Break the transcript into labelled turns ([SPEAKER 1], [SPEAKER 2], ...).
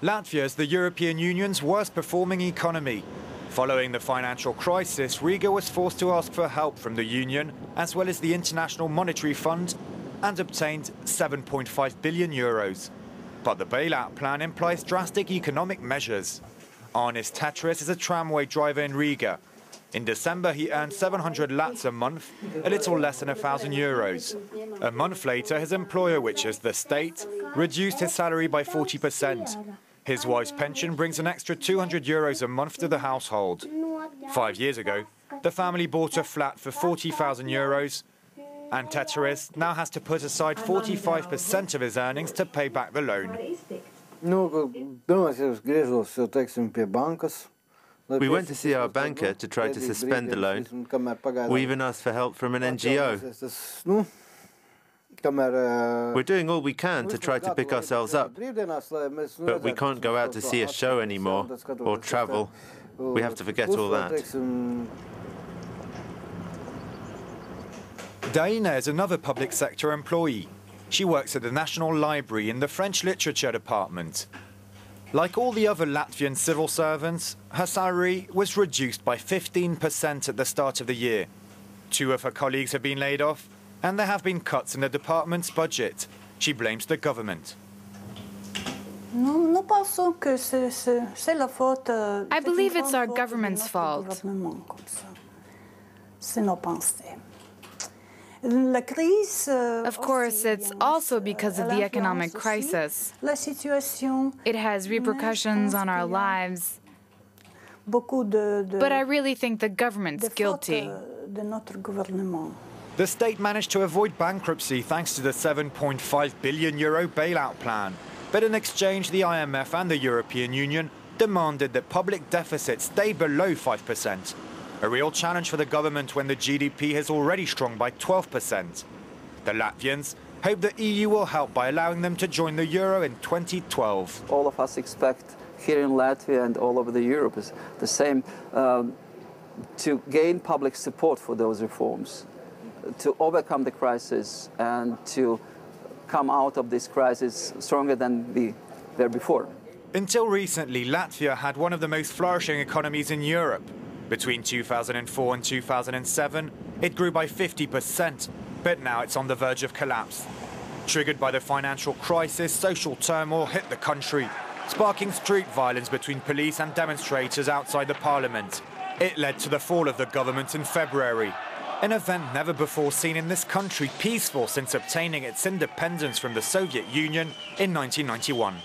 [SPEAKER 1] Latvia is the European Union's worst-performing economy. Following the financial crisis, Riga was forced to ask for help from the Union, as well as the International Monetary Fund, and obtained 7.5 billion euros. But the bailout plan implies drastic economic measures. Arnis Tetris is a tramway driver in Riga. In December, he earned 700 lats a month, a little less than 1,000 euros. A month later, his employer, which is the state, reduced his salary by 40%. His wife's pension brings an extra 200 euros a month to the household. 5 years ago, the family bought a flat for 40,000 euros, and Tetris now has to put aside 45% of his earnings to pay back the loan.
[SPEAKER 2] We went to see our banker to try to suspend the loan. We even asked for help from an NGO. We're doing all we can to try to pick ourselves up, but we can't go out to see a show anymore or travel. We have to forget all that.
[SPEAKER 1] Daina is another public sector employee. She works at the National Library in the French Literature Department. Like all the other Latvian civil servants, her salary was reduced by 15% at the start of the year. 2 of her colleagues have been laid off, and there have been cuts in the department's budget. She blames the government.
[SPEAKER 3] I believe it's our government's fault. Of course, it's also because of the economic crisis. It has repercussions on our lives. But I really think the government's guilty.
[SPEAKER 1] The state managed to avoid bankruptcy thanks to the 7.5 billion euro bailout plan. But in exchange, the IMF and the European Union demanded that public deficits stay below 5%. A real challenge for the government when the GDP has already shrunk by 12%. The Latvians hope the EU will help by allowing them to join the euro in 2012.
[SPEAKER 4] All of us expect here in Latvia and all over Europe is the same, to gain public support for those reforms, to overcome the crisis and to come out of this crisis stronger than we were before.
[SPEAKER 1] Until recently, Latvia had one of the most flourishing economies in Europe. Between 2004 and 2007, it grew by 50%, but now it's on the verge of collapse. Triggered by the financial crisis, social turmoil hit the country, sparking street violence between police and demonstrators outside the parliament. It led to the fall of the government in February, an event never before seen in this country, peaceful since obtaining its independence from the Soviet Union in 1991.